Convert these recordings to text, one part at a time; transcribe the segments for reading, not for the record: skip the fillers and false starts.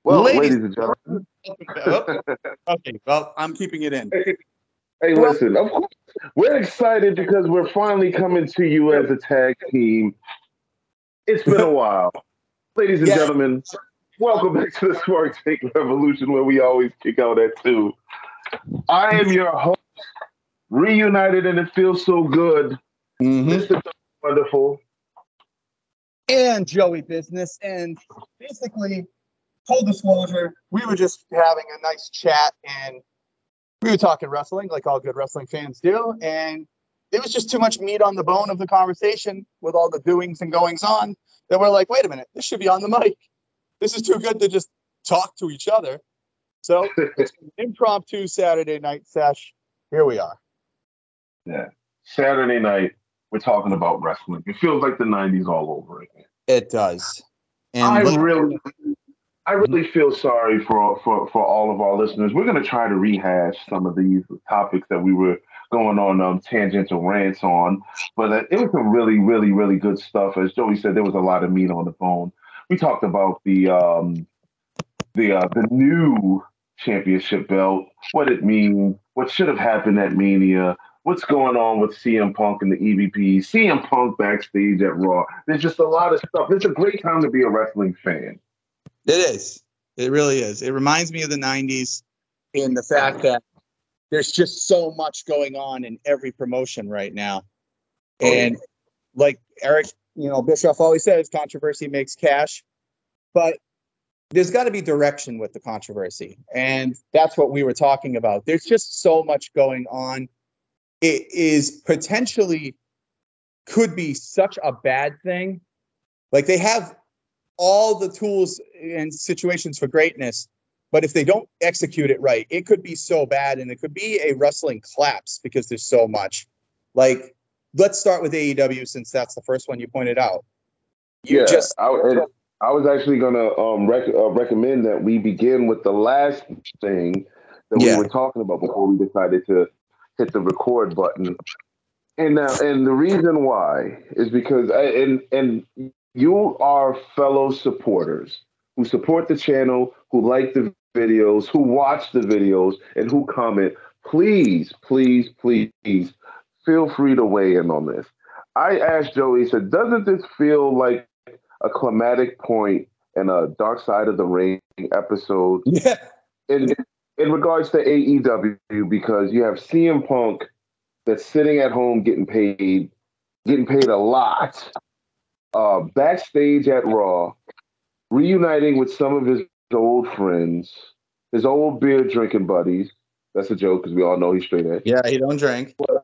Well, Ladies, ladies and gentlemen. okay, well, I'm keeping it in. Hey, Well, listen, of course, we're excited because we're finally coming to you as a tag team. It's been a while. Ladies and yeah, gentlemen, welcome back to the SmarkTank Revolution where we always kick out at two. I am your host, reunited, and it feels so good. Mr. Wonderful. and Joey Business, and basically, full disclosure, we were just having a nice chat, and we were talking wrestling like all good wrestling fans do, and there was just too much meat on the bone of the conversation with all the doings and goings on that we're like, wait a minute, this should be on the mic. This is too good to just talk to each other. So it's an impromptu Saturday night sesh. Here we are. Yeah. Saturday night, we're talking about wrestling. It feels like the 90s all over again. It does. And I really feel sorry for all of our listeners. We're going to try to rehash some of these topics that we were going on tangential rants on, but it was some really, really, really good stuff. As Joey said, there was a lot of meat on the bone. We talked about the new championship belt, what it means, what should have happened at Mania, what's going on with CM Punk and the EVP, CM Punk backstage at Raw. There's just a lot of stuff. It's a great time to be a wrestling fan. it is. It really is. It reminds me of the 90s in the fact that there's just so much going on in every promotion right now. And like Eric, Bischoff always says, controversy makes cash. But there's got to be direction with the controversy. And that's what we were talking about. There's just so much going on. It is potentially could be such a bad thing. Like they have all the tools and situations for greatness, but if they don't execute it right, it could be so bad, and it could be a wrestling collapse because there's so much. Like, let's start with AEW since that's the first one you pointed out. I was actually going to recommend that we begin with the last thing that we were talking about before we decided to hit the record button. And the reason why is because and you are fellow supporters who support the channel, who like the videos, who watch the videos, and who comment. Please, please, please feel free to weigh in on this. I asked Joey, said, doesn't this feel like a climatic point in a Dark Side of the Ring episode? Yeah. In regards to AEW, because you have CM Punk that's sitting at home getting paid a lot, backstage at Raw, reuniting with some of his old friends, his old beer drinking buddies. That's a joke because we all know he's straight edge. Yeah, he don't drink. but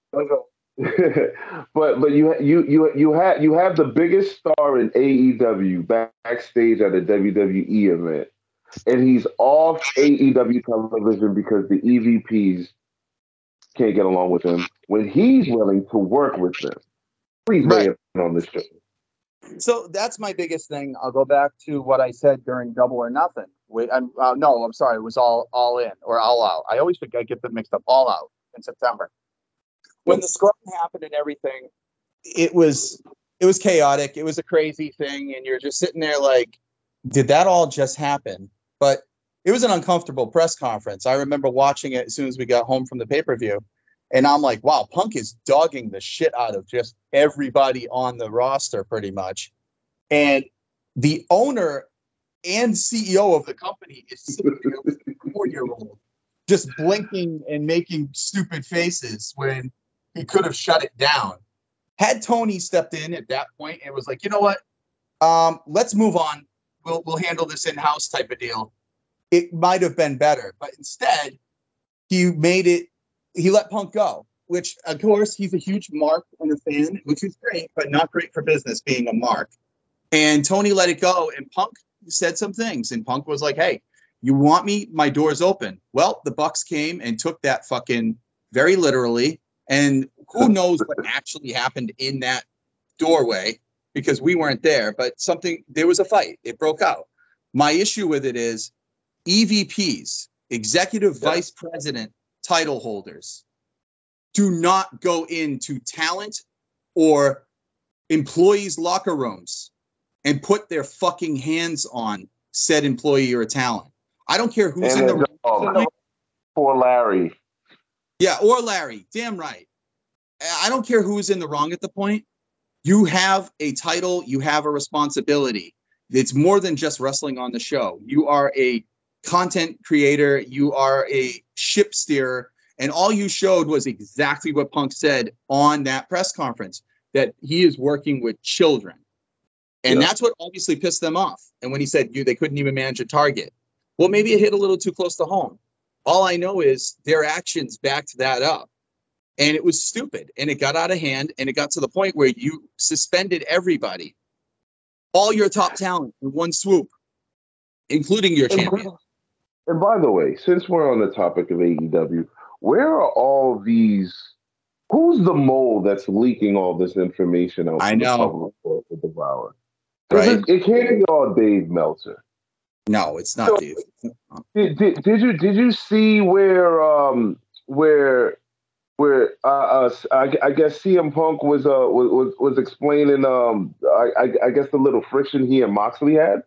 you have the biggest star in AEW backstage at a WWE event, and he's off AEW television because the EVPs can't get along with him when he's willing to work with them. Please weigh in on this show. So that's my biggest thing. I'll go back to what I said during Double or Nothing. I'm sorry. It was all in or all out. I always think I get them mixed up. All Out in September. When the scrum happened and everything, it was chaotic. It was a crazy thing. And you're just sitting there like, did that all just happen? But it was an uncomfortable press conference. I remember watching it as soon as we got home from the pay-per-view. And I'm like, wow, Punk is dogging the shit out of just everybody on the roster pretty much. And the owner and CEO of the company is sitting there with a 4-year-old just blinking and making stupid faces when he could have shut it down. Had Tony stepped in at that point and was like, you know what? Let's move on. We'll handle this in-house type of deal. It might have been better. But instead, he let Punk go, which, of course, he's a huge mark and a fan, which is great, but not great for business being a mark. And Tony let it go, and Punk said some things. And Punk was like, hey, you want me? My door's open. Well, the Bucks came and took that fucking very literally. And who knows what actually happened in that doorway because we weren't there. But there was a fight. It broke out. My issue with it is EVPs, executive vice president title holders, do not go into talent or employees' locker rooms and put their fucking hands on said employee or talent. I don't care who's and in the wrong. Poor Larry. Yeah, or Larry. Damn right. I don't care who's in the wrong at the point. You have a title. You have a responsibility. It's more than just wrestling on the show. You are a content creator. You are a ship steerer. And all you showed was exactly what Punk said on that press conference, that he is working with children. And that's what obviously pissed them off. And when he said they couldn't even manage a target, well, maybe it hit a little too close to home. All I know is their actions backed that up. And it was stupid. And it got out of hand. And it got to the point where you suspended everybody, all your top talent in one swoop, including your champion. And by the way, since we're on the topic of AEW, where are all these? Who's the mole that's leaking all this information out to the public for the devour? Right. It can't be all Dave Meltzer. No, it's not Dave. Did you see where I guess CM Punk was explaining I guess the little friction he and Moxley had?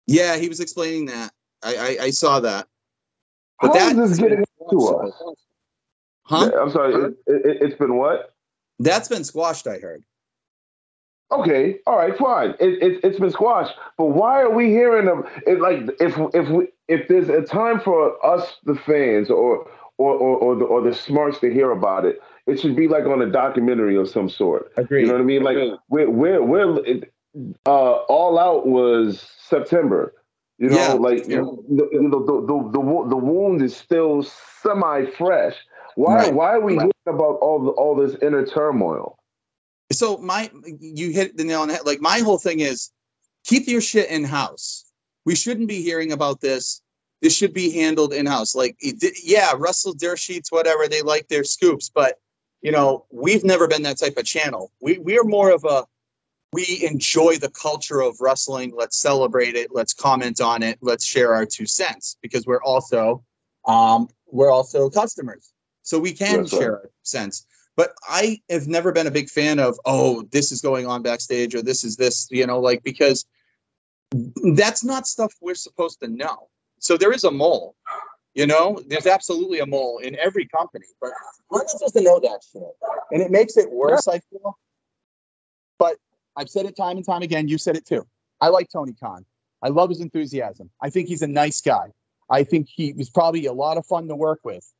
Yeah, he was explaining that. I saw that. But how is this getting to us? Huh? I'm sorry. It's been what? That's been squashed, I heard. Okay, all right, fine. It's been squashed, but why are we hearing them? Like if there's a time for us, the fans, or the Smarks to hear about it, it should be like on a documentary of some sort. Agreed. You know what I mean? Like we're All Out was September. You know, the wound is still semi fresh. Why are we hearing about all this inner turmoil? So you hit the nail on the head. Like, my whole thing is, keep your shit in house. We shouldn't be hearing about this. This should be handled in house. Like, Russell Dirt Sheets, whatever, they like their scoops, but we've never been that type of channel. We are more of we enjoy the culture of wrestling. Let's celebrate it. Let's comment on it. Let's share our 2 cents, because we're also customers, so we can share our 2 cents. But I have never been a big fan of, this is going on backstage, or this is this, because that's not stuff we're supposed to know. So there is a mole, there's absolutely a mole in every company, but we're not supposed to know that shit. And it makes it worse, I feel. But I've said it time and time again. You said it too. I like Tony Khan. I love his enthusiasm. I think he's a nice guy. I think he was probably a lot of fun to work with.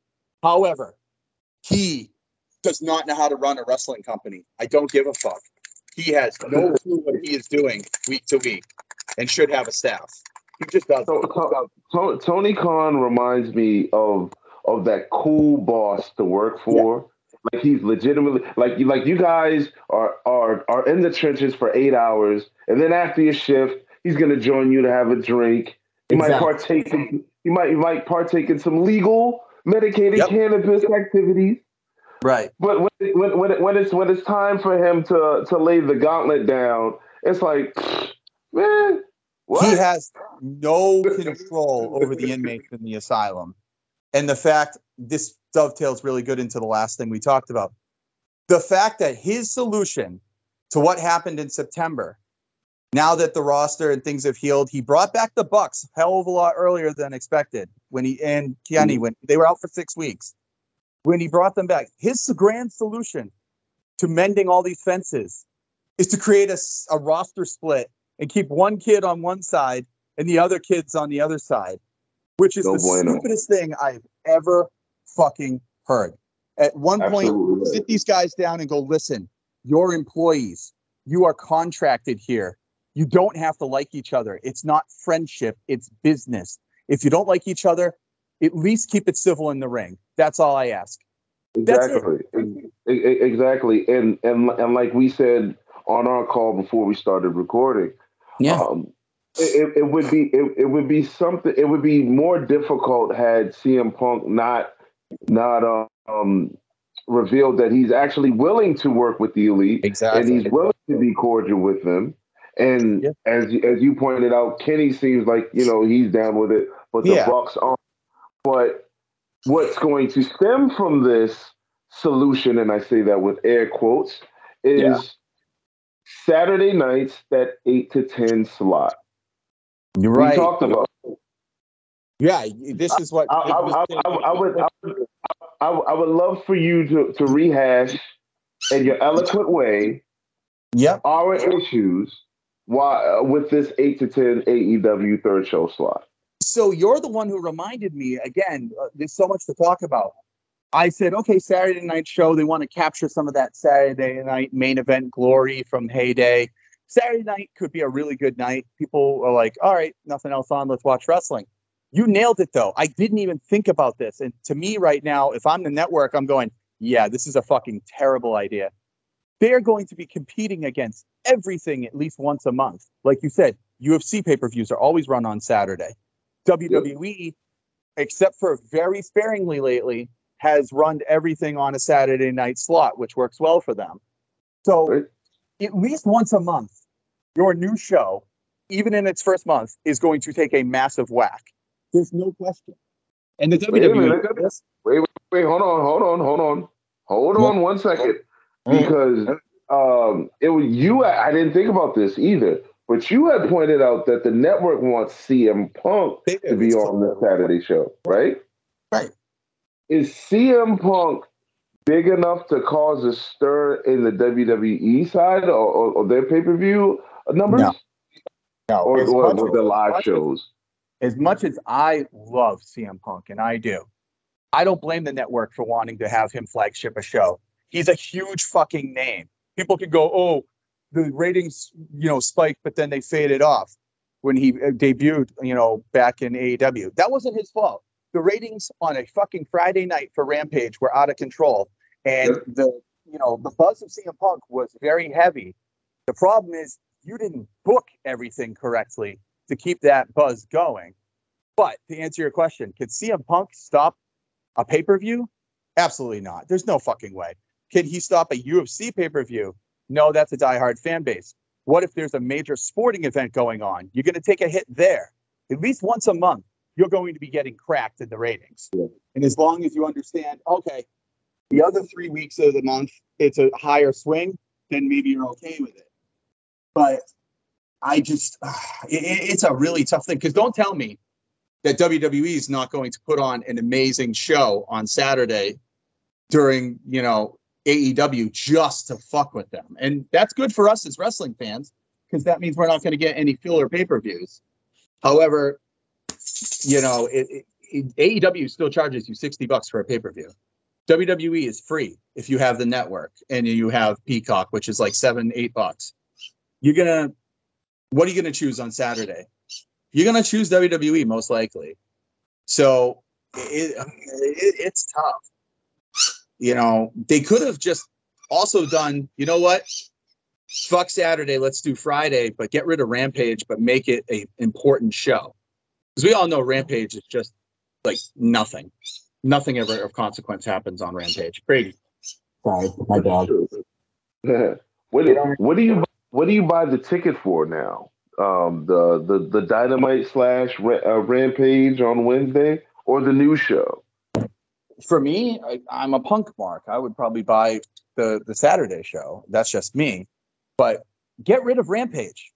However, he does not know how to run a wrestling company. I don't give a fuck. He has no clue what he is doing week to week, and should have a staff. He just doesn't. Tony Khan reminds me of that cool boss to work for. Yeah. Like, he's legitimately like you guys are in the trenches for 8 hours, and then after your shift, he's gonna join you to have a drink. He might partake in some legal medicated cannabis activities. Right. But when it's time for him to lay the gauntlet down, it's like, man, what? He has no control over the inmates in the asylum. And the fact, this dovetails really good into the last thing we talked about. The fact that his solution to what happened in September, now that the roster and things have healed, he brought back the Bucks a hell of a lot earlier than expected when they were out for 6 weeks. When he brought them back, his grand solution to mending all these fences is to create a roster split and keep one kid on one side and the other kids on the other side, which is stupidest thing I've ever fucking heard. At one point, sit these guys down and go, listen, you're employees. You are contracted here. You don't have to like each other. It's not friendship. It's business. If you don't like each other, at least keep it civil in the ring. That's all I ask. Exactly. Exactly. And like we said on our call before we started recording, it would be something. It would be more difficult had CM Punk not revealed that he's actually willing to work with the Elite, and he's willing to be cordial with them. And as you pointed out, Kenny seems like he's down with it, but the Bucks aren't. But what's going to stem from this solution, and I say that with air quotes, is Saturday nights, that 8 to 10 slot. You're right. We talked about. Yeah, this is what I would love for you to rehash in your eloquent way. Yep. Our issues with this 8 to 10 AEW third show slot. So you're the one who reminded me again. There's so much to talk about. I said, okay, Saturday night show. They want to capture some of that Saturday night main event glory from heyday. Saturday night could be a really good night. People are like, all right, nothing else on. Let's watch wrestling. You nailed it, though. I didn't even think about this. And to me right now, if I'm the network, I'm going, yeah, this is a fucking terrible idea. They're going to be competing against everything at least once a month. Like you said, UFC pay-per-views are always run on Saturday. WWE, except for very sparingly lately, has run everything on a Saturday night slot, which works well for them. So at least once a month, your new show, even in its first month, is going to take a massive whack. There's no question. And the WWE... Wait, hold on 1 second. Because it was you. I didn't think about this either, but you had pointed out that the network wants CM Punk to be on the Saturday show, right? Right. Is CM Punk big enough to cause a stir in the WWE side or their pay-per-view numbers? No. Or the live shows? As much as I love CM Punk, and I do, I don't blame the network for wanting to have him flagship a show. He's a huge fucking name. People could go, oh, the ratings, spiked, but then they faded off when he debuted, back in AEW. That wasn't his fault. The ratings on a fucking Friday night for Rampage were out of control. And the buzz of CM Punk was very heavy. The problem is you didn't book everything correctly to keep that buzz going. But to answer your question, could CM Punk stop a pay-per-view? Absolutely not. There's no fucking way. Can he stop a UFC pay-per-view? No, that's a diehard fan base. What if there's a major sporting event going on? You're going to take a hit there. At least once a month, you're going to be getting cracked in the ratings. Yeah. And as long as you understand, okay, the other 3 weeks of the month, it's a higher swing, then maybe you're okay with it. But I just, it's a really tough thing. Because don't tell me that WWE is not going to put on an amazing show on Saturday during, AEW just to fuck with them. And that's good for us as wrestling fans, because that means we're not going to get any filler pay-per-views. However, AEW still charges you $60 for a pay-per-view. WWE is free if you have the network and you have Peacock, which is like $7-8. What are you going to choose on Saturday? You're going to choose WWE most likely. So it's tough. They could have just also done, you know what? Fuck Saturday, let's do Friday, but get rid of Rampage, but make it an important show. Because we all know Rampage is just like nothing. Nothing ever of consequence happens on Rampage. Crazy. Sorry, my dog. What do you buy the ticket for now? The Dynamite / Rampage on Wednesday, or the new show? For me, I'm a Punk mark. I would probably buy the Saturday show. That's just me. But get rid of Rampage.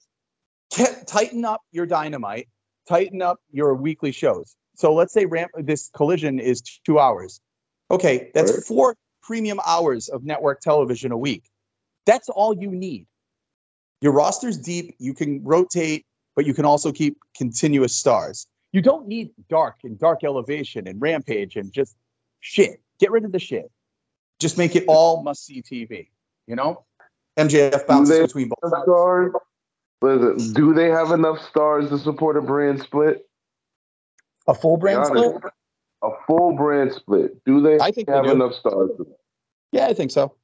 Tighten up your Dynamite. Tighten up your weekly shows. So let's say this Collision is 2 hours. Okay, that's 4 premium hours of network television a week. That's all you need. Your roster's deep. You can rotate, but you can also keep continuous stars. You don't need Dark and Dark Elevation and Rampage and just shit. Get rid of the shit. Just make it all must-see TV. MJF bounces between both stars. Do they have enough stars to support a brand split? A full brand split? A full brand split. Do they have enough stars? Yeah, I think so.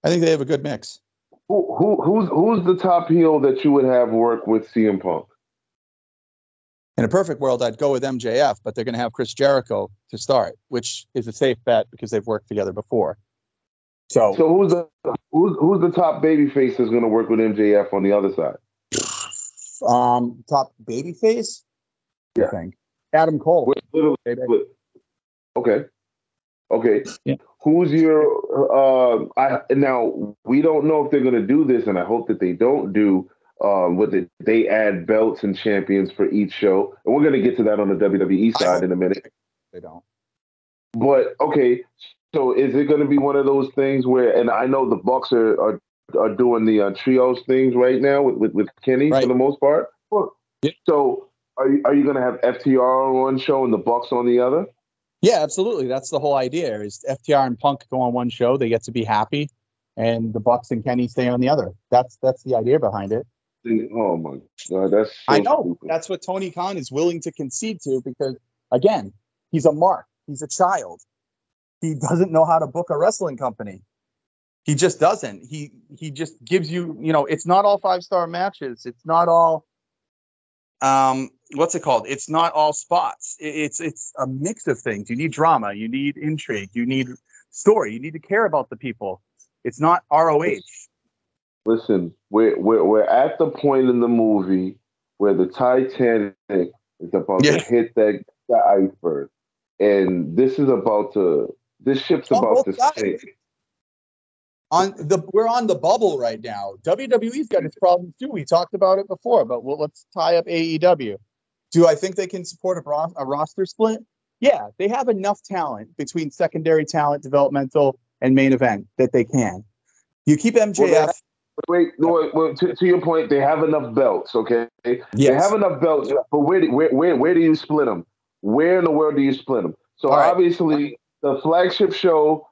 I think they have a good mix. Who's the top heel that you would have work with CM Punk? In a perfect world, I'd go with MJF, but they're going to have Chris Jericho to start, which is a safe bet because they've worked together before. So who's the top babyface that's going to work with MJF on the other side? Top babyface? Yeah. I think Adam Cole. Okay. Yeah. Who's your? Now we don't know if they're going to do this, and I hope that they don't do they add belts and champions for each show, and we're gonna get to that on the WWE side in a minute. They don't. But okay, so is it gonna be one of those things where? And I know the Bucks are doing the trios things right now with Kenny for the most part. Yeah. So are you gonna have FTR on one show and the Bucks on the other? Yeah, absolutely. That's the whole idea. Is FTR and Punk go on one show, they get to be happy, and the Bucks and Kenny stay on the other. That's the idea behind it. Oh my God, that's so I know. stupid. That's what Tony Khan is willing to concede to because, again, he's a mark. He's a child. He doesn't know how to book a wrestling company. He just doesn't. He just gives you, it's not all 5-star matches. It's not all, what's it called? It's not all spots. It's a mix of things. You need drama. You need intrigue. You need story. You need to care about the people. It's not ROH. Listen, we're at the point in the movie where the Titanic is about to hit the iceberg, and this ship's about to sink. We're on the bubble right now. WWE's got its problems too. We talked about it before, but let's tie up AEW. Do I think they can support a roster split? Yeah, they have enough talent between secondary talent, developmental, and main event that they can. You keep MJF. To your point, they have enough belts, okay? Yes. They have enough belts, but where do you split them? Where in the world do you split them? So obviously, the flagship show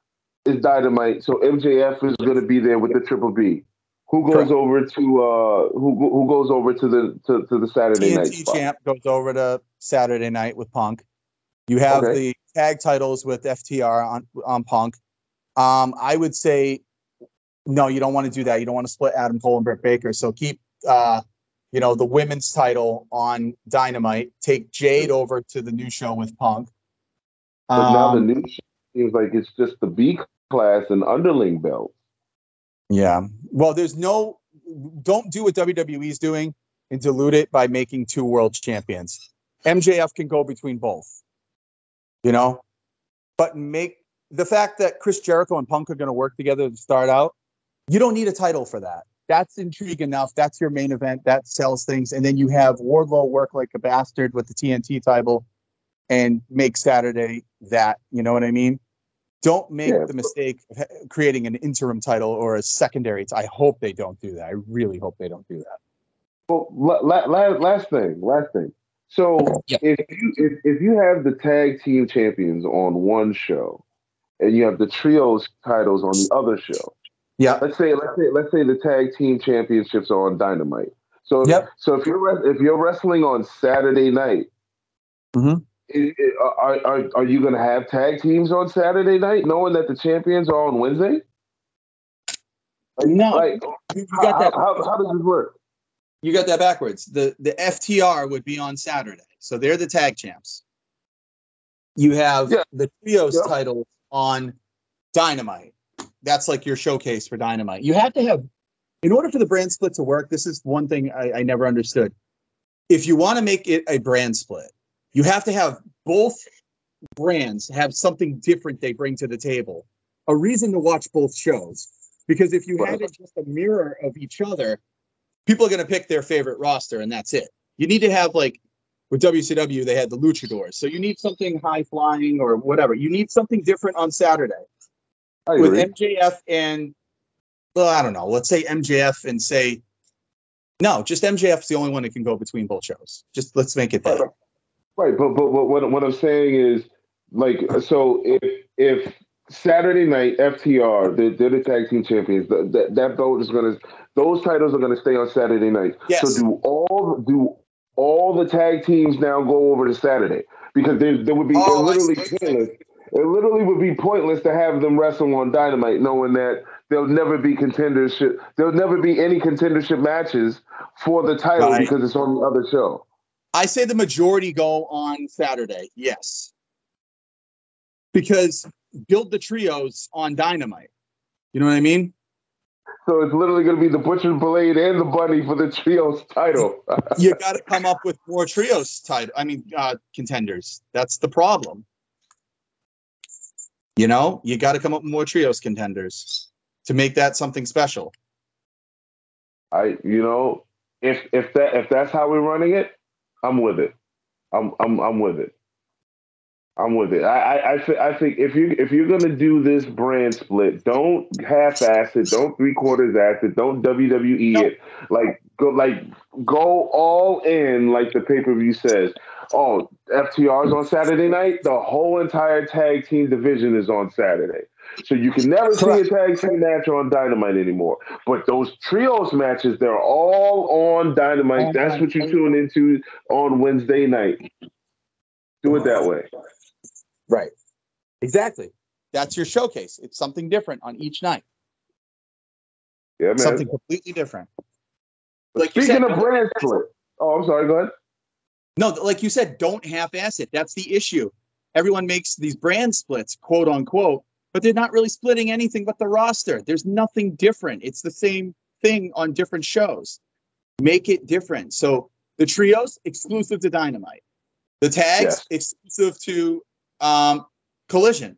is Dynamite, so MJF is going to be there with the Triple B. Who goes over to who goes over to the Saturday night spot? TNT champ goes over to Saturday night with Punk. You have the tag titles with FTR on Punk. I would say no, you don't want to do that. You don't want to split Adam Cole and Britt Baker. So keep the women's title on Dynamite. Take Jade over to the new show with Punk. But now the new show seems like it's just the B class and underling belt. Yeah. Well, don't do what WWE's doing and dilute it by making 2 world champions. MJF can go between both, but make the fact that Chris Jericho and Punk are going to work together to start out. You don't need a title for that. That's intrigue enough. That's your main event. That sells things. And then you have Wardlow work like a bastard with the TNT title and make Saturday that. You know what I mean? Don't make the mistake of creating an interim title or a secondary. I hope they don't do that. I really hope they don't do that. Well, last thing. So if you have the tag team champions on one show and you have the trios titles on the other show, let's say the tag team championships are on Dynamite. So if you're wrestling on Saturday night, are you going to have tag teams on Saturday night, knowing that the champions are on Wednesday? No, how does this work? You got that backwards. The FTR would be on Saturday, so they're the tag champs. You have the trios titles on Dynamite. That's like your showcase for Dynamite. You have to have, in order for the brand split to work, this is one thing I never understood. If you want to make it a brand split, you have to have both brands have something different they bring to the table. A reason to watch both shows. Because if you had it just a mirror of each other, people are going to pick their favorite roster, and that's it. You need to have, like, with WCW, they had the luchadors. So you need something high-flying or whatever. You need something different on Saturday. With MJF and, I don't know, let's say MJF and say, no, just MJF's the only one that can go between both shows. Just let's make it that. Right, but what I'm saying is, like, so if Saturday night FTR, they're the tag team champions, that belt is those titles are gonna stay on Saturday night. Yes. So do all the tag teams now go over to Saturday? Because there would be it literally would be pointless to have them wrestle on Dynamite, knowing that there'll never be contendership. There'll never be any contendership matches for the title because it's on the other show. I say the majority go on Saturday, yes. Because build the trios on Dynamite. You know what I mean? So it's literally going to be the Butcher Blade and the Bunny for the trios title. You got to come up with more trios contenders. That's the problem. You got to come up with more trios contenders to make that something special. if that's how we're running it, I'm with it. I'm with it. I'm with it. I think if you're gonna do this brand split, don't half-ass it. Don't three-quarters ass it. Don't WWE No, it. Like go all in, like the pay-per-view says. Oh, FTR's on Saturday night. The whole entire tag team division is on Saturday. So you can never see a correct. tag team match on Dynamite anymore. But those trios matches, they're all on Dynamite. That's what you tune into on Wednesday night. Do it that way. Right. Exactly. That's your showcase. It's something different on each night. Yeah, man. Something completely different. Like speaking of brand split. Oh, I'm sorry. Go ahead. No, like you said, don't half-ass it. That's the issue. Everyone makes these brand splits, quote unquote, but they're not really splitting anything but the roster. There's nothing different. It's the same thing on different shows. Make it different. So the trios, exclusive to Dynamite. The tags, exclusive to Collision.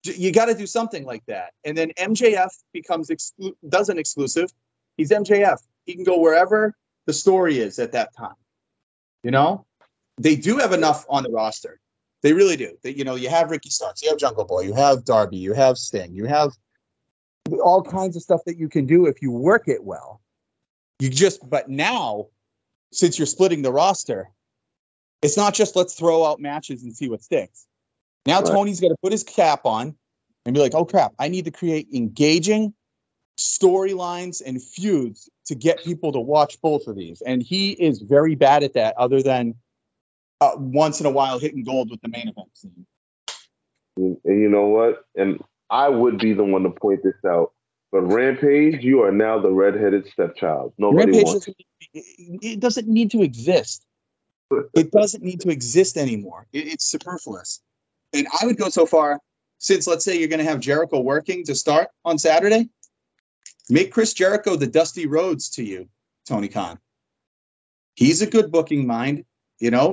You got to do something like that. And then MJF doesn't exclusive. He's MJF. He can go wherever the story is at that time. You know, they do have enough on the roster. They really do. You have Ricky Starks, you have Jungle Boy, you have Darby, you have Sting, you have all kinds of stuff that you can do if you work it well. But now, since you're splitting the roster, it's not just let's throw out matches and see what sticks. Now Tony's got to put his cap on and be like, oh crap, I need to create engaging storylines and feuds to get people to watch both of these. And he is very bad at that, other than once in a while hitting gold with the main event scene. And you know what? And I would be the one to point this out. But Rampage, you are now the redheaded stepchild. Nobody wants it. Doesn't need to exist. It doesn't need to exist anymore. It's superfluous. And I would go so far, since let's say you're going to have Jericho working to start on Saturday, make Chris Jericho the Dusty Rhodes to you, Tony Khan. He's a good booking mind,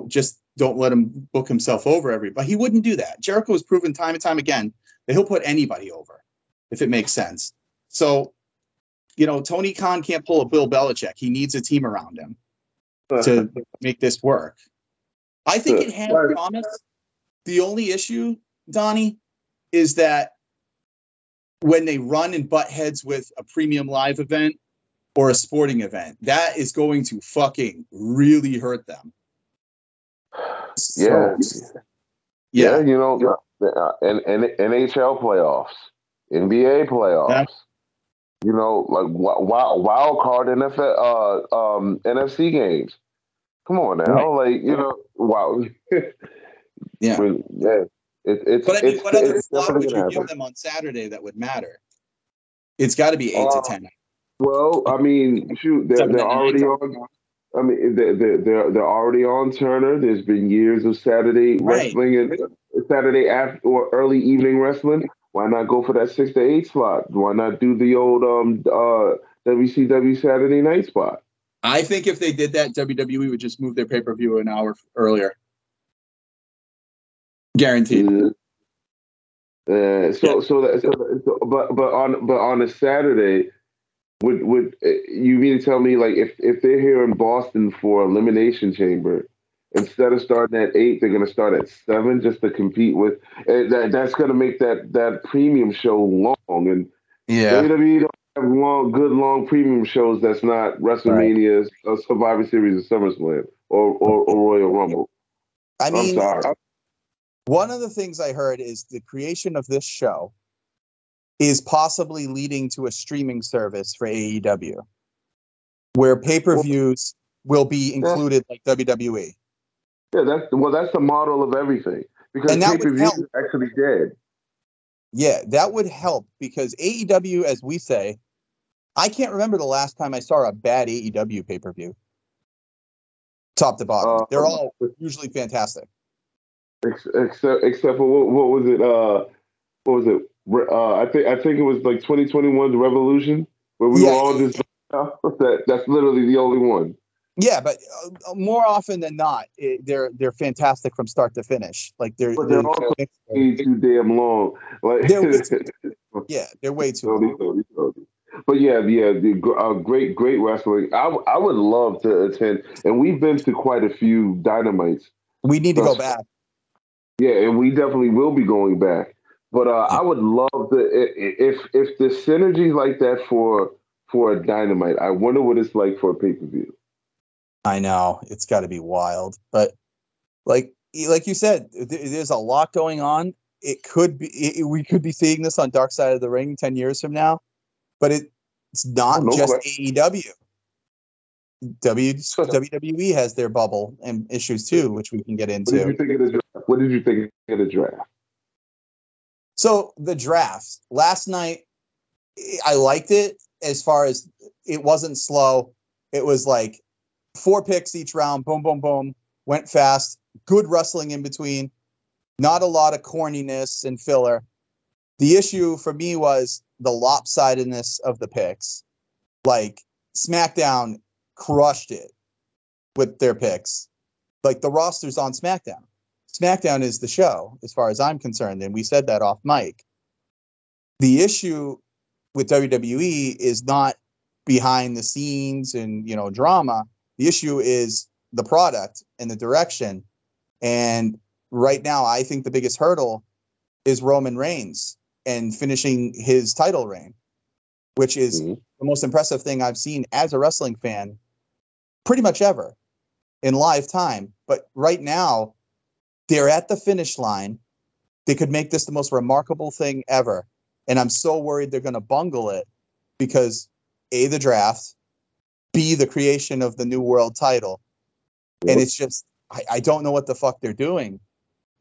just don't let him book himself over everybody. He wouldn't do that. Jericho has proven time and time again that he'll put anybody over if it makes sense. So, Tony Khan can't pull a Bill Belichick. He needs a team around him to make this work. I think it has promise. The only issue, Donnie, is that when they run and butt heads with a premium live event or a sporting event, that is going to fucking really hurt them. Yeah. And NHL playoffs, NBA playoffs, like wild card NFL, NFC games. Come on now, wow. Yeah. But what other slot would you give them on Saturday that would matter? It's got to be 8 to 10. Well, I mean, shoot, they're already on. I mean, they're already on Turner. There's been years of Saturday wrestling and Saturday after or early evening wrestling. Why not go for that 6 to 8 slot? Why not do the old WCW Saturday night spot? I think if they did that, WWE would just move their pay-per-view an hour earlier. Guaranteed. But on a Saturday, would you mean to tell me, like, if they're here in Boston for Elimination Chamber, instead of starting at 8, they're going to start at 7 just to compete with that's going to make that premium show long, and WWE don't have long premium shows that's not WrestleMania, Survivor Series, or SummerSlam or Royal Rumble. I mean, I'm sorry. One of the things I heard is the creation of this show is possibly leading to a streaming service for AEW, where pay-per-views will be included like WWE. Yeah, that's the model of everything, because pay-per-view is actually dead. Yeah, that would help, because AEW, as we say, I can't remember the last time I saw a bad AEW pay-per-view. Top to bottom. They're all usually fantastic. Except for what was it? What was it? I think it was like 2021's Revolution, where we were all just that's literally the only one. Yeah, but more often than not, they're fantastic from start to finish. Like they're also way too damn long. Like they're way too long. But yeah, great wrestling. I would love to attend, and we've been to quite a few Dynamites. We need to go back. Yeah, and we definitely will be going back. But I would love if the synergy like that for a Dynamite. I wonder what it's like for a pay-per-view. I know it's got to be wild, but like you said, there's a lot going on. It could be we could be seeing this on Dark Side of the Ring 10 years from now, but it's not just AEW. WWE has their bubble and issues too, which we can get into. What did you think of the draft? What did you think of the draft? So the draft last night, I liked it as far as it wasn't slow. It was like 4 picks each round. Boom, boom, boom. Went fast. Good wrestling in between. Not a lot of corniness and filler. The issue for me was the lopsidedness of the picks. Like SmackDown crushed it with their picks. Like the roster's on SmackDown. SmackDown is the show, as far as I'm concerned, and we said that off mic. The issue with WWE is not behind the scenes and drama. The issue is the product and the direction. And right now, I think the biggest hurdle is Roman Reigns and finishing his title reign, which is the most impressive thing I've seen as a wrestling fan pretty much ever in live time. But right now, they're at the finish line. They could make this the most remarkable thing ever. And I'm so worried they're going to bungle it because A, the draft, B, the creation of the new world title. And it's just, I don't know what the fuck they're doing.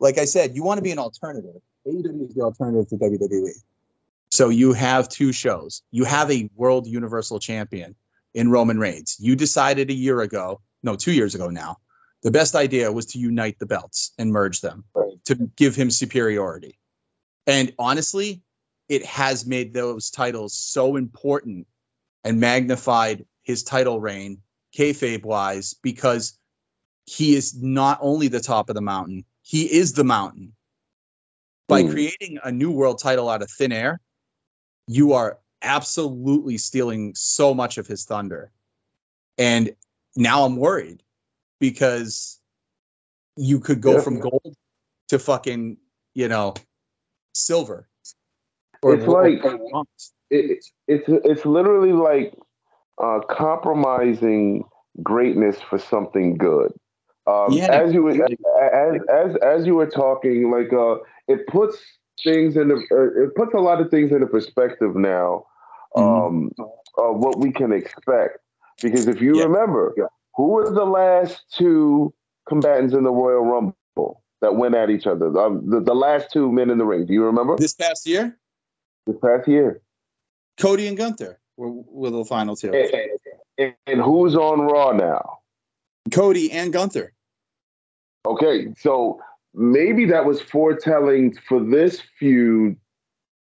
Like I said, you want to be an alternative. AEW is the alternative to WWE. So you have 2 shows. You have a world universal champion in Roman Reigns. You decided 2 years ago now, the best idea was to unite the belts and merge them to give him superiority. And honestly, it has made those titles so important and magnified his title reign, kayfabe-wise, because he is not only the top of the mountain, he is the mountain. By creating a new world title out of thin air, you are absolutely stealing so much of his thunder. And now I'm worried because you could go from gold to fucking, silver. It's like it's literally like compromising greatness for something good. As you were talking, like it puts it puts a lot of things into perspective now. What we can expect, because if you remember, who were the last 2 combatants in the Royal Rumble that went at each other? The last 2 men in the ring. Do you remember? This past year? This past year. Cody and Gunther were the final 2. And who's on Raw now? Cody and Gunther. Okay, so maybe that was foretelling for this feud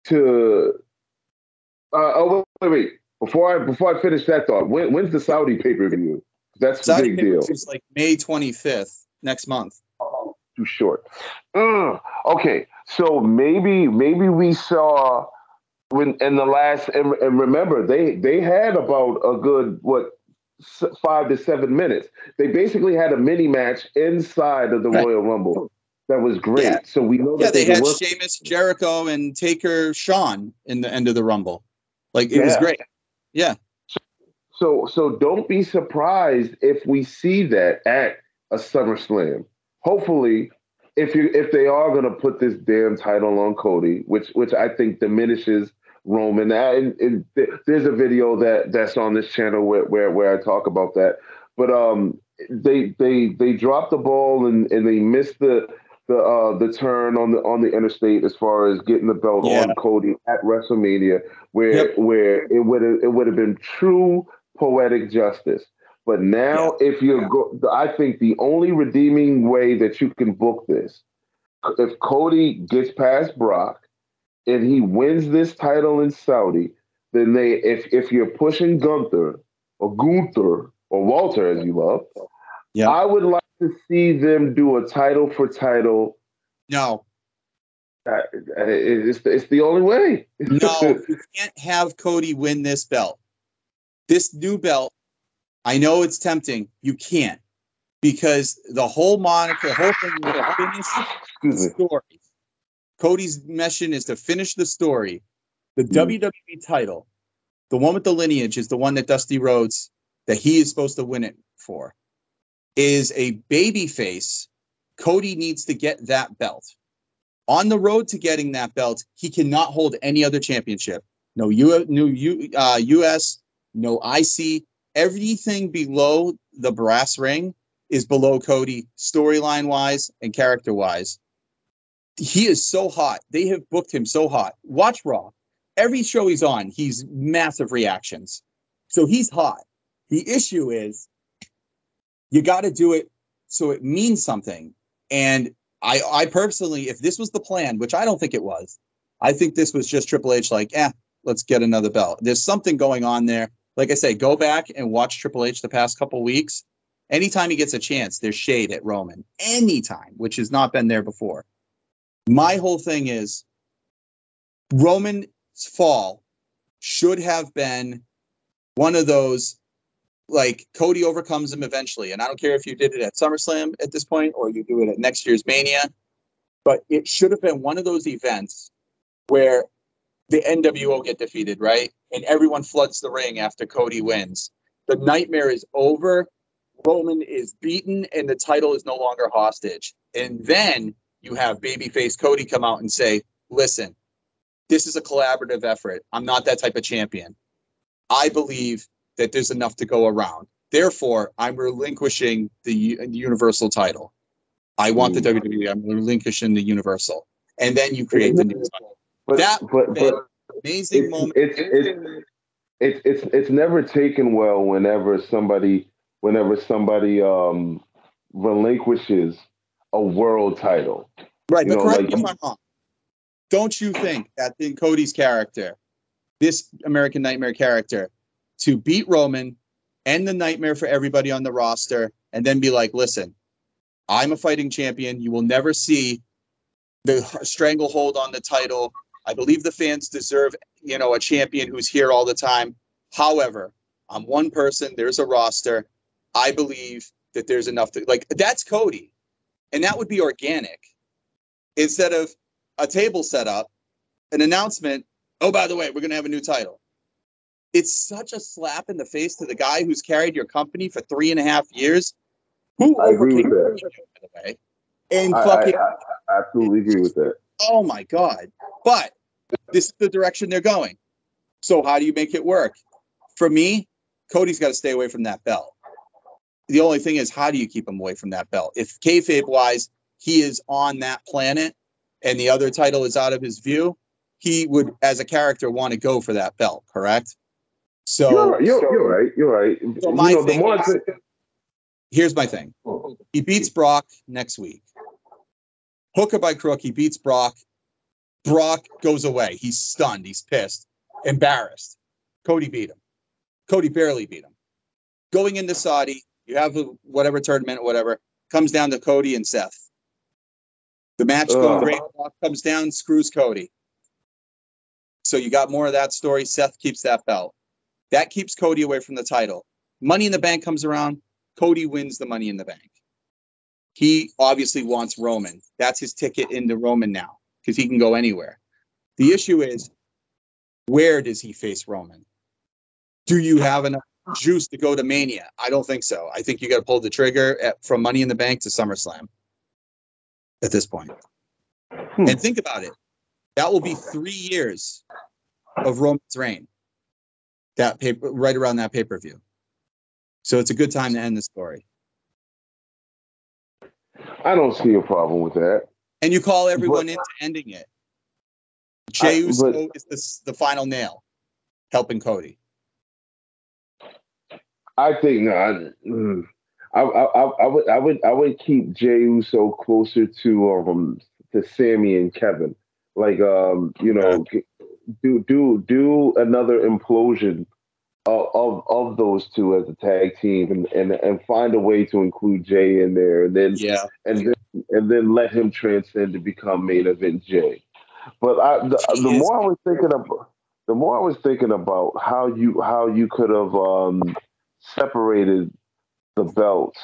to. Wait. Before I finish that thought, when's the Saudi pay-per-view? That's a big deal. It's like May 25th next month. Too short. Okay, so maybe we saw when in the last and remember they had about a good 5 to 7 minutes. They basically had a mini match inside of the Royal Rumble. That was great. Yeah. So we know that they had Sheamus, Jericho, and Taker, Shawn in the end of the Rumble. Like it was great. Yeah. So don't be surprised if we see that at a SummerSlam. Hopefully, if they are going to put this damn title on Cody, which I think diminishes Roman. And there's a video that's on this channel where I talk about that. But they dropped the ball and they missed the turn on the interstate as far as getting the belt on Cody at WrestleMania, where it would have been true poetic justice. But now, if I think the only redeeming way that you can book this, if Cody gets past Brock and he wins this title in Saudi, then if you're pushing Gunther or Walter as you love, I would like to see them do a title for title. No. It's the only way. No, you can't have Cody win this belt. This new belt, I know it's tempting. You can't. Because the whole moniker, the whole thing is to finish the story. Cody's mission is to finish the story. The WWE title, the one with the lineage, is the one that Dusty Rhodes, that he is supposed to win it for, is a baby face. Cody needs to get that belt. On the road to getting that belt, he cannot hold any other championship. No US, no IC. Everything below the brass ring is below Cody, storyline-wise and character-wise. He is so hot. They have booked him so hot. Watch Raw. Every show he's on, he's massive reactions. So he's hot. The issue is you got to do it so it means something. And I personally, if this was the plan, which I don't think it was, I think this was just Triple H like, let's get another belt. There's something going on there. Like I say, go back and watch Triple H the past couple weeks. Anytime he gets a chance, there's shade at Roman. Anytime, which has not been there before. My whole thing is Roman's fall should have been one of those, like, Cody overcomes him eventually. And I don't care if you did it at SummerSlam at this point or you do it at next year's Mania, but it should have been one of those events where the NWO get defeated, right? And everyone floods the ring after Cody wins. The nightmare is over. Roman is beaten and the title is no longer hostage. And then you have babyface Cody come out and say, listen, this is a collaborative effort. I'm not that type of champion. I believe that there's enough to go around. Therefore, I'm relinquishing the Universal title. I want the WWE. I'm relinquishing the Universal. And then you create the new title. But amazing moment. It's never taken well whenever somebody relinquishes a world title. Right, but correct me if I'm wrong. Don't you think that in Cody's character, this American Nightmare character, to beat Roman, end the nightmare for everybody on the roster, and then be like, listen, I'm a fighting champion. You will never see the stranglehold on the title. I believe the fans deserve, a champion who's here all the time. However, I'm one person. There's a roster. I believe that there's enough to, that's Cody. And that would be organic. Instead of a table set up, an announcement, oh, by the way, we're going to have a new title. It's such a slap in the face to the guy who's carried your company for 3.5 years. I agree with that. By the way, and I absolutely agree with that. Oh my God. But this is the direction they're going. So how do you make it work? For me, Cody's got to stay away from that belt. The only thing is, how do you keep him away from that belt? If kayfabe-wise, he is on that planet and the other title is out of his view, he would, as a character, want to go for that belt, correct? So you're right. So here's my thing. He beats Brock next week. Hook or by crook, he beats Brock. Brock goes away. He's stunned. He's pissed. Embarrassed. Cody beat him. Cody barely beat him. Going into Saudi, you have whatever tournament, whatever, comes down to Cody and Seth. The match going great. Brock comes down, screws Cody. So you got more of that story. Seth keeps that belt. That keeps Cody away from the title. Money in the Bank comes around. Cody wins the Money in the Bank. He obviously wants Roman. That's his ticket into Roman now because he can go anywhere. The issue is, where does he face Roman? Do you have enough juice to go to Mania? I don't think so. I think you got to pull the trigger from Money in the Bank to SummerSlam at this point. And think about it. That will be 3 years of Roman's reign. That paper, right around that pay-per-view. So it's a good time to end the story. I don't see a problem with that. And you call everyone into ending it. Jey Uso is the final nail, helping Cody. I think I would keep Jey Uso closer to Sammy and Kevin. Do another implosion of those two as a tag team and find a way to include Jay in there and then let him transcend to become main event Jay. But She the is. more I was thinking about, the more I was thinking about how you could have separated the belts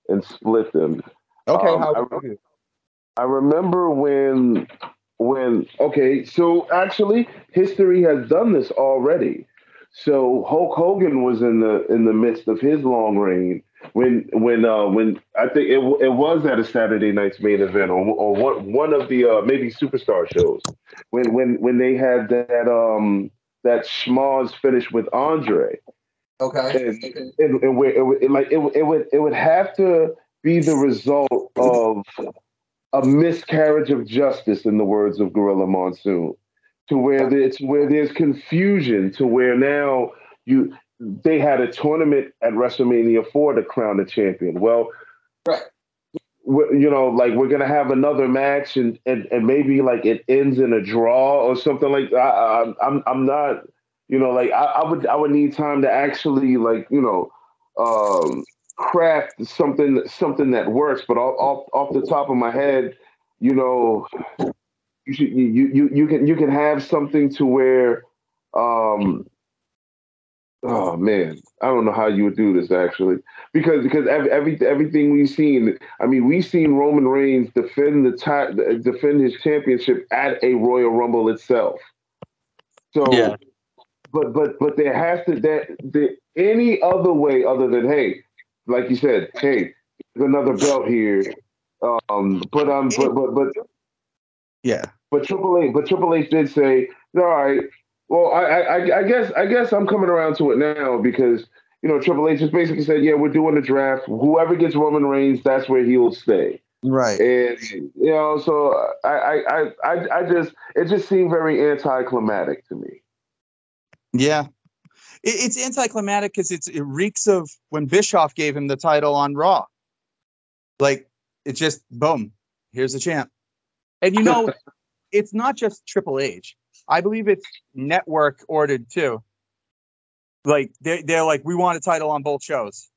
and split them. Okay, Um, how I would you do? I remember when okay, so actually history has done this already. So Hulk Hogan was in the midst of his long reign when I think it was at a Saturday night's main event or one of the maybe superstar shows when they had that schmoz finish with Andre Okay. and where it would have to be the result of a miscarriage of justice, in the words of Gorilla Monsoon, to where there's confusion, to where now you they had a tournament at WrestleMania 4 to crown the champion. Well, Right. you know, like we're gonna have another match, and maybe like it ends in a draw or something like that. I'm not, you know, like I would need time to actually like craft something that works. But off the top of my head, you know, you can have something to where um oh man, I don't know how you would do this actually, because everything we've seen. I mean, we've seen Roman Reigns defend his championship at a Royal Rumble itself. Yeah. So, but there has to any other way other than hey, like you said, hey, there's another belt here. But Yeah. Triple H did say, all right. Well, I guess I'm coming around to it now because Triple H just basically said, yeah, we're doing the draft. Whoever gets Roman Reigns, that's where he'll stay. Right. And so I just it just seemed very anticlimactic to me. Yeah. It's anticlimactic because it reeks of when Bischoff gave him the title on Raw. Like, it's just boom, here's the champ. And it's not just Triple H. I believe it's network ordered too. Like they're like, we want a title on both shows.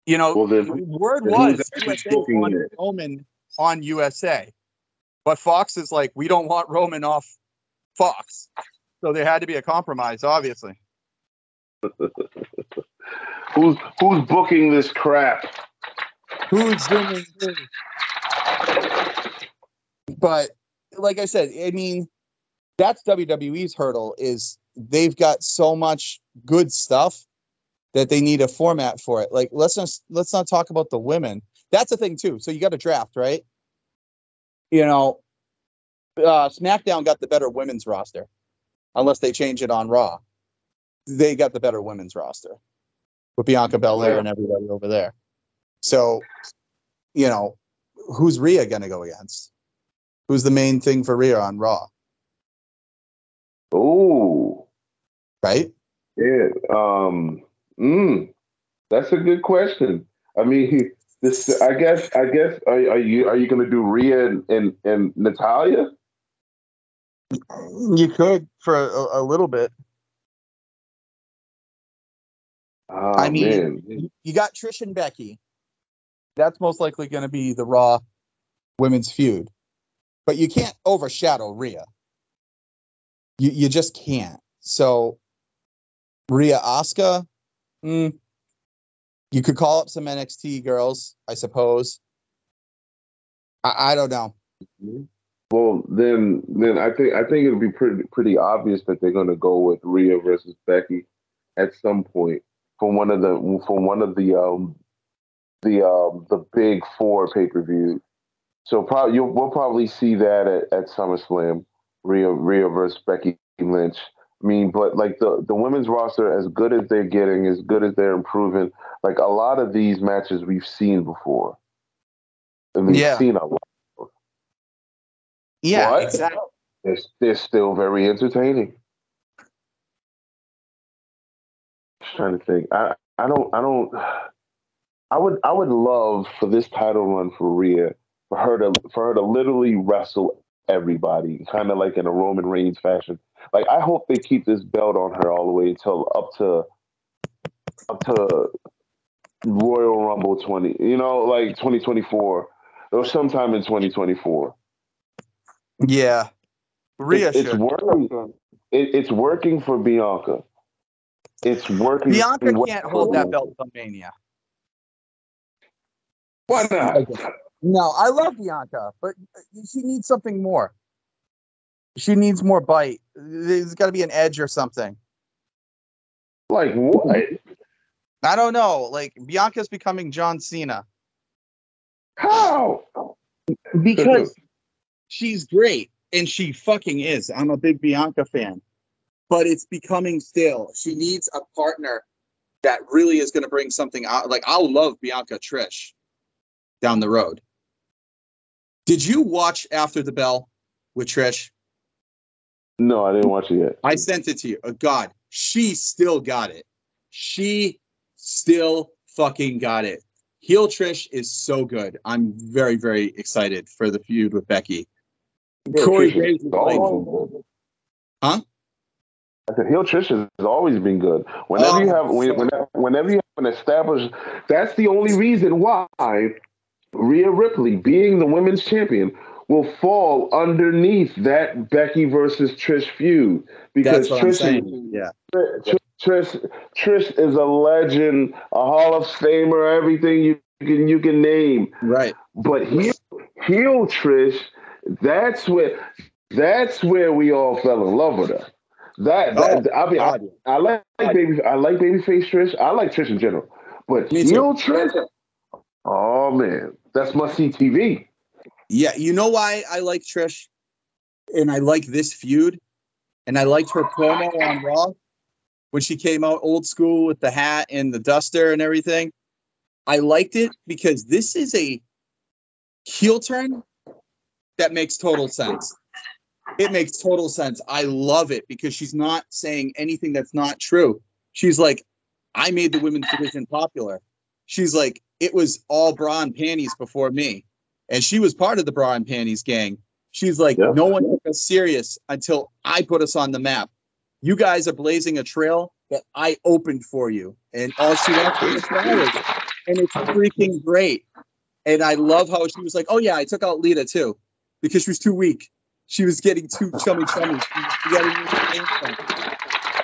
Well, Word then who's was actually USA booking wanted it? Roman on USA, but Fox is like, we don't want Roman off Fox. So there had to be a compromise, obviously. Who's booking this crap? Who's doing who? But like I said, I mean, that's WWE's hurdle is they've got so much good stuff that they need a format for it. Like let's not talk about the women. That's the thing too. So you got a draft, right? SmackDown got the better women's roster, unless they change it on Raw. They got the better women's roster with Bianca Belair and everybody over there. So, who's Rhea going to go against? Who's the main thing for Rhea on Raw? Oh, right? Yeah. That's a good question. I mean, this. I guess. Are you going to do Rhea and Natalia? You could for a little bit. Oh, I mean, man. you got Trish and Becky. That's most likely going to be the Raw women's feud. But you can't overshadow Rhea. You just can't. So, Rhea Asuka, you could call up some NXT girls, I suppose. I don't know. Well, then I think it'll be pretty obvious that they're going to go with Rhea versus Becky at some point for one of the big four pay-per-views. So we'll probably see that at SummerSlam, Rhea versus Becky Lynch. I mean, but like the women's roster, as good as they're getting, as good as they're improving, like a lot of these matches we've seen before, and we've seen a lot. Yeah, but exactly. They're still very entertaining. Just trying to think. I would love for this title run for Rhea for her to literally wrestle everybody, kind of like in a Roman Reigns fashion. Like I hope they keep this belt on her all the way until up to Royal Rumble 20, like 2024 or sometime in 2024. Yeah, Rhea It's should. working. It's working for Bianca. It's working Bianca well can't for hold that Bianca. belt on Mania. Why not? No, I love Bianca, but she needs something more. She needs more bite. There's got to be an edge or something. Like what? I don't know. Like Bianca's becoming John Cena. How? Because she's great, and she fucking is. I'm a big Bianca fan, but it's becoming stale. She needs a partner that really is going to bring something out. Like I'll love Bianca Trish down the road. Did you watch After the Bell with Trish? No, I didn't watch it yet. I sent it to you. Oh, God, she still got it. She still fucking got it. Heel Trish is so good. I'm very, very excited for the feud with Becky. Corey Graves was like, huh? I said, heel Trish has always been good. Whenever you have an established, that's the only reason why Rhea Ripley, being the women's champion, will fall underneath that Becky versus Trish feud because Trish is a legend, a Hall of Famer, everything you can name. Right. But heel Trish, that's where we all fell in love with her. I like babyface Trish. I like Trish in general, but heel Trish, oh man, that's must see TV. Yeah, you know why I like Trish, and I like this feud, and I liked her promo on Raw when she came out old school with the hat and the duster and everything. I liked it because this is a heel turn that makes total sense. It makes total sense. I love it because she's not saying anything that's not true. She's like, I made the women's division popular. She's like, it was all bra and panties before me. And she was part of the bra and panties gang. She's like, no one took us serious until I put us on the map. You guys are blazing a trail that I opened for you. And all she wants is flowers. And it's freaking great. And I love how she was like, oh, yeah, I took out Lita, too, because she was too weak. She was getting too chummy.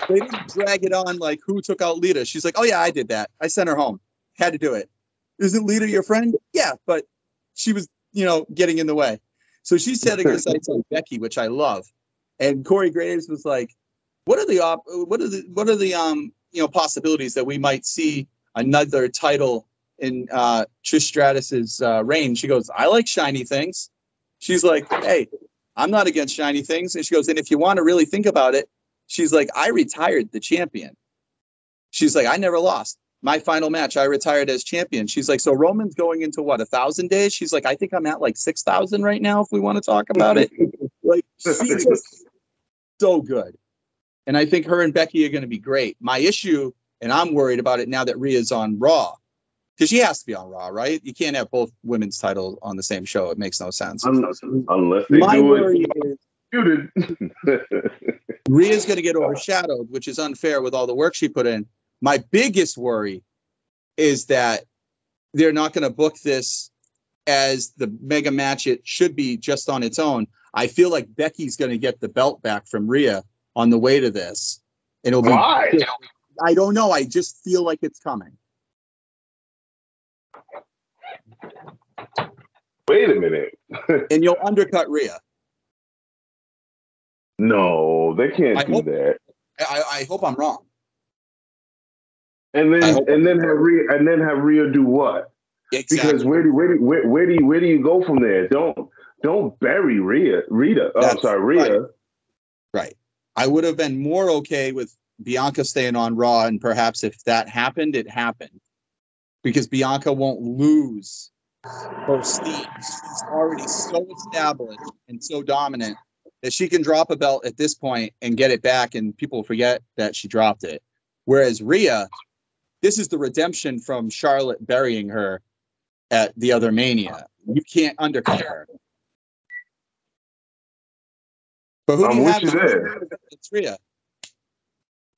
They didn't drag it on like who took out Lita. She's like, oh, yeah, I did that. I sent her home. Had to do it. Isn't Lita your friend? Yeah, but she was, getting in the way. So she's setting her sights on Becky, which I love. And Corey Graves was like, what are the possibilities that we might see another title in Trish Stratus's reign? She goes, I like shiny things. She's like, hey, I'm not against shiny things. And she goes, and if you want to really think about it, she's like, I retired the champion. She's like, I never lost. My final match, I retired as champion. She's like, so Roman's going into what, 1,000 days? She's like, I think I'm at like 6,000 right now if we want to talk about it. Like, she's just so good. And I think her and Becky are going to be great. My issue, and I'm worried about it now that Rhea's on Raw, because she has to be on Raw, right? You can't have both women's titles on the same show. It makes no sense. Unless they do it. Rhea's going to get overshadowed, which is unfair with all the work she put in. My biggest worry is that they're not going to book this as the mega match it should be just on its own. I feel like Becky's going to get the belt back from Rhea on the way to this. And it'll be, why? I don't know. I just feel like it's coming. Wait a minute. And you'll undercut Rhea. No, they can't do that. I hope I'm wrong. And then have Rhea do what? Exactly. Because where do you go from there? Don't bury Rhea. Rhea. Right. I would have been more okay with Bianca staying on Raw, and perhaps if that happened, it happened. Because Bianca won't lose her steam. She's already so established and so dominant that she can drop a belt at this point and get it back, and people forget that she dropped it. Whereas Rhea, this is the redemption from Charlotte burying her at the other Mania. You can't undercut her. But who do you have? It's Rhea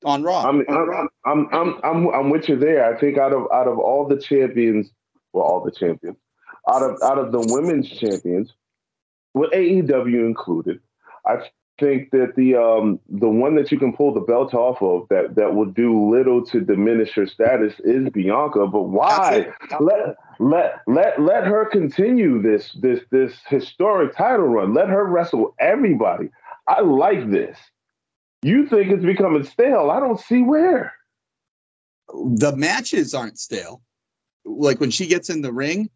on Raw. I'm with you there. I think out of all the champions, out of the women's champions, with AEW included, I think that the one that you can pull the belt off of that will do little to diminish her status is Bianca. But why let her continue this historic title run? Let her wrestle everybody. I like this. You think it's becoming stale? I don't see where. The matches aren't stale. Like when she gets in the ring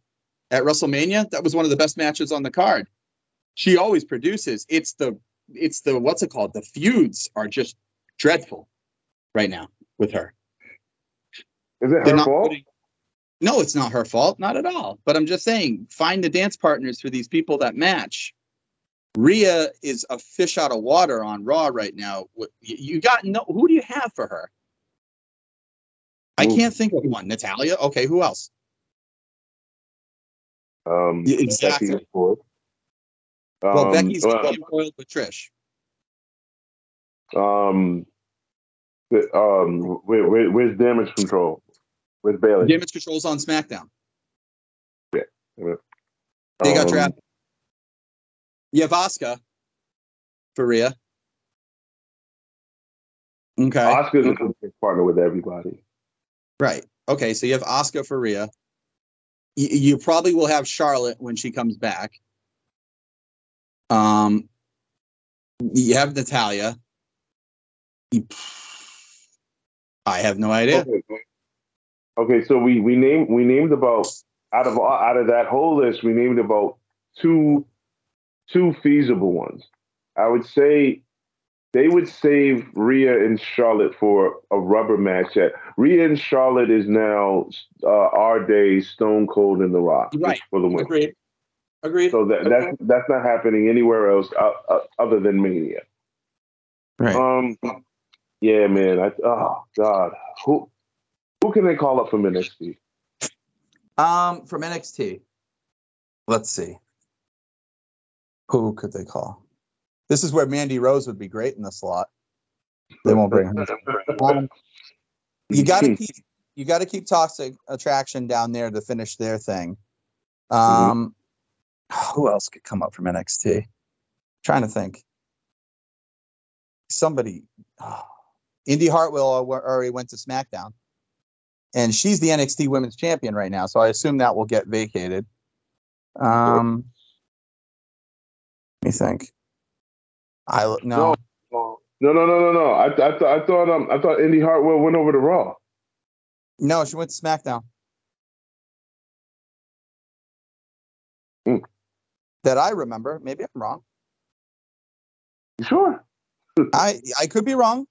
at WrestleMania, that was one of the best matches on the card. She always produces. It's the what's it called? The feuds are just dreadful right now with her. Is it her fault? No, it's not her fault. Not at all. But I'm just saying, find the dance partners for these people that match. Rhea is a fish out of water on Raw right now. You got no. Who do you have for her? I can't think of one. Natalia? Okay, who else? Exactly. Becky, well, Becky's getting embroiled with Trish. Where's Damage Control? Where's Bailey? Damage Control's on SmackDown. Yeah. They got drafted. You have Asuka for Rhea. Okay. Asuka's a good partner with everybody. Right. Okay, so you have Asuka for Rhea. You probably will have Charlotte when she comes back. You have Natalia. I have no idea. Okay, so we named about out of that whole list, we named about two feasible ones. I would say they would save Rhea and Charlotte for a rubber match. Rhea and Charlotte is now our day Stone Cold and The Rock, right? For the win. Agreed. So that's not happening anywhere else other than Mania. Right. Yeah, man. Oh God, who can they call up from NXT? From NXT, let's see. Who could they call? This is where Mandy Rose would be great in the slot. They won't bring her. You got to keep Toxic Attraction down there to finish their thing. Who else could come up from NXT? Trying to think. Somebody. Indy Hartwell already went to SmackDown, and she's the NXT Women's Champion right now. So I assume that will get vacated. Let me think. No. I thought Indy Hartwell went over to Raw. No, she went to SmackDown. That I remember. Maybe I'm wrong. You sure? I could be wrong.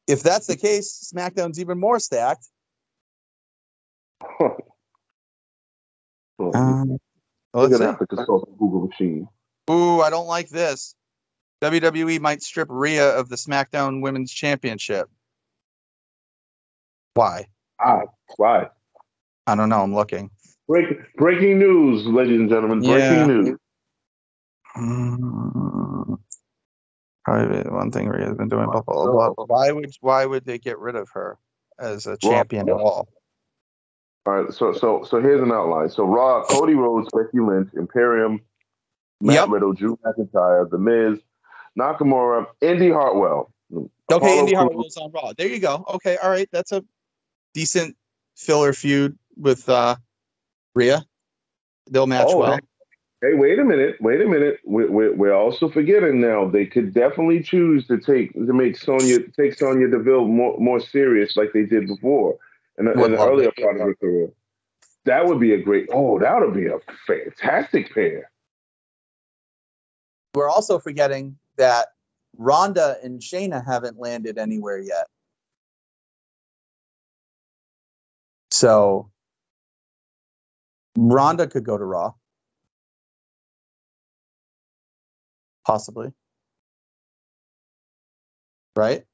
If that's the case, SmackDown's even more stacked. We're gonna have to consult the Google machine. Ooh, I don't like this. WWE might strip Rhea of the SmackDown Women's Championship. Why? Why? I don't know. I'm looking. Breaking news, ladies and gentlemen. Breaking news. Probably one thing Rhea's been doing. Blah, blah, blah. Why would they get rid of her as a champion at all? All right. So here's an outline. So Raw: Cody Rhodes, Becky Lynch, Imperium, Matt Riddle, Drew McIntyre, The Miz, Nakamura, Indy Hartwell. Okay, Indy Hartwell's on Raw. There you go. Okay, all right. That's a decent filler feud with Rhea. They'll match well. Hey, wait a minute. We're also forgetting now. They could definitely choose to make Sonya Deville more serious, like they did before in the earlier part of her career. That would be a fantastic pair. We're also forgetting that Ronda and Shayna haven't landed anywhere yet. So Ronda could go to Raw. Possibly. Right?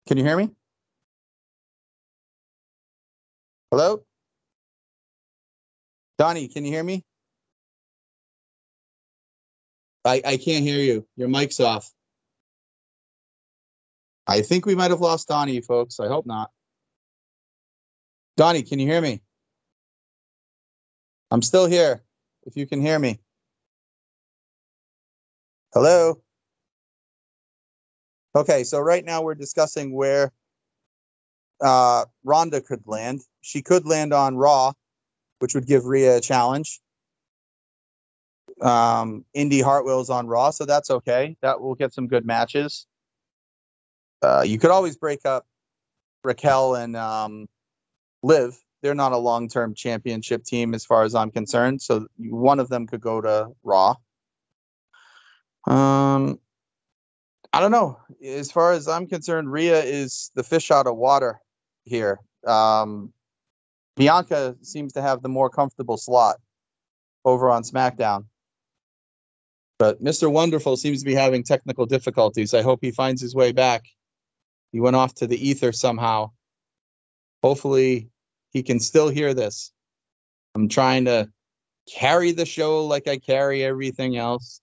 Can you hear me? Hello? Donnie, can you hear me? I can't hear you. Your mic's off. I think we might have lost Donnie, folks. I hope not. Donnie, can you hear me? I'm still here. If you can hear me. Hello? Okay, so right now we're discussing where Ronda could land. She could land on Raw, which would give Rhea a challenge. Indy Hartwell's on Raw, so that's okay. That will get some good matches. You could always break up Raquel and Liv. They're not a long-term championship team as far as I'm concerned, so one of them could go to Raw. I don't know. As far as I'm concerned, Rhea is the fish out of water here. Bianca seems to have the more comfortable slot over on SmackDown. But Mr. Wonderful seems to be having technical difficulties. I hope he finds his way back. He went off to the ether somehow. Hopefully he can still hear this. I'm trying to carry the show like I carry everything else.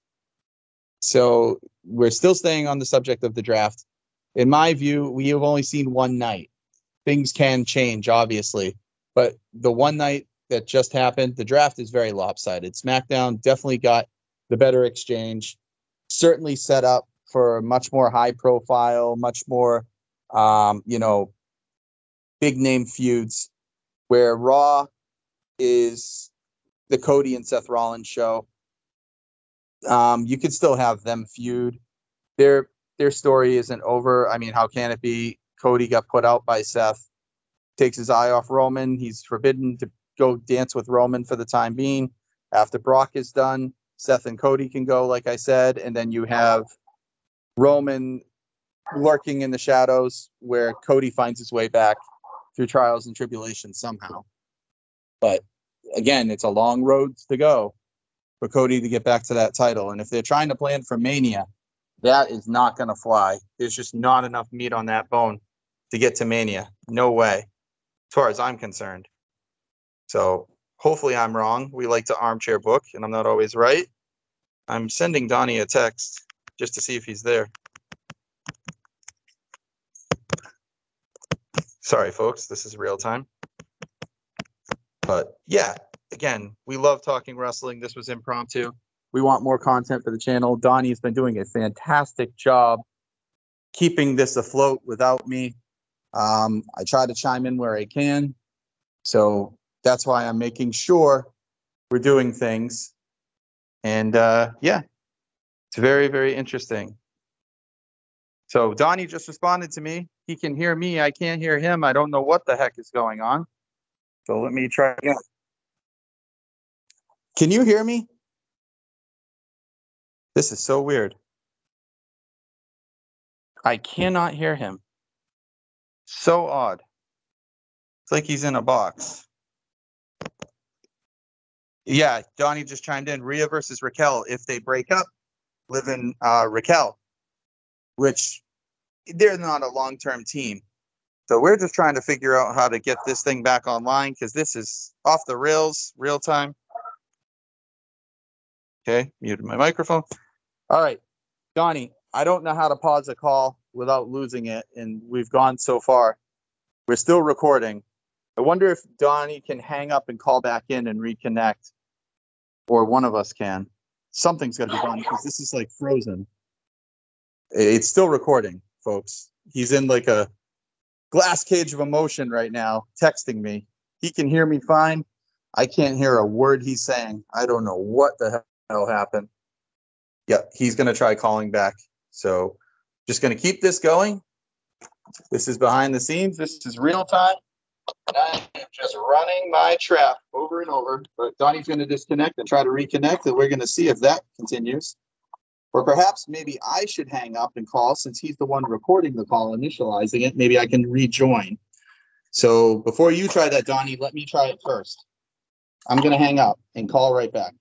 So we're still staying on the subject of the draft. In my view, we have only seen one night. Things can change, obviously. But the one night that just happened, the draft is very lopsided. SmackDown definitely got the better exchange. Certainly set up for much more high profile, much more, big name feuds, where Raw is the Cody and Seth Rollins show. You could still have them feud. Their story isn't over. I mean, how can it be? Cody got put out by Seth, takes his eye off Roman. He's forbidden to go dance with Roman for the time being. After Brock is done, Seth and Cody can go, like I said, and then you have Roman lurking in the shadows where Cody finds his way back through trials and tribulations somehow. But again, it's a long road to go for Cody to get back to that title. And if they're trying to plan for Mania, that is not going to fly. There's just not enough meat on that bone to get to Mania. No way, as far as I'm concerned. So hopefully I'm wrong. We like to armchair book, and I'm not always right. I'm sending Donnie a text just to see if he's there. Sorry, folks. This is real time. But yeah, again, we love talking wrestling. This was impromptu. We want more content for the channel. Donnie's been doing a fantastic job keeping this afloat without me. I try to chime in where I can. So that's why I'm making sure we're doing things. And yeah, it's very, very interesting. So Donnie just responded to me. He can hear me. I can't hear him. I don't know what the heck is going on. So let me try again. Can you hear me? This is so weird. I cannot hear him. So odd. It's like he's in a box. Yeah, Donnie just chimed in. Rhea versus Raquel. If they break up, live in Raquel, which they're not a long-term team. So we're just trying to figure out how to get this thing back online because this is off the rails, real time. Okay, muted my microphone. All right, Donnie, I don't know how to pause a call without losing it, and we've gone so far. We're still recording. I wonder if Donnie can hang up and call back in and reconnect, or one of us can. Something's got to be done because this is like frozen. It's still recording, folks. He's in like a glass cage of emotion right now, texting me. He can hear me fine. I can't hear a word he's saying. I don't know what the hell happened. Yeah, he's going to try calling back. So just going to keep this going. This is behind the scenes. This is real time. And I am just running my trap over and over. But Donnie's going to disconnect and try to reconnect, and we're going to see if that continues. Or perhaps maybe I should hang up and call since he's the one recording the call, initializing it. Maybe I can rejoin. So before you try that, Donnie, let me try it first. I'm going to hang up and call right back.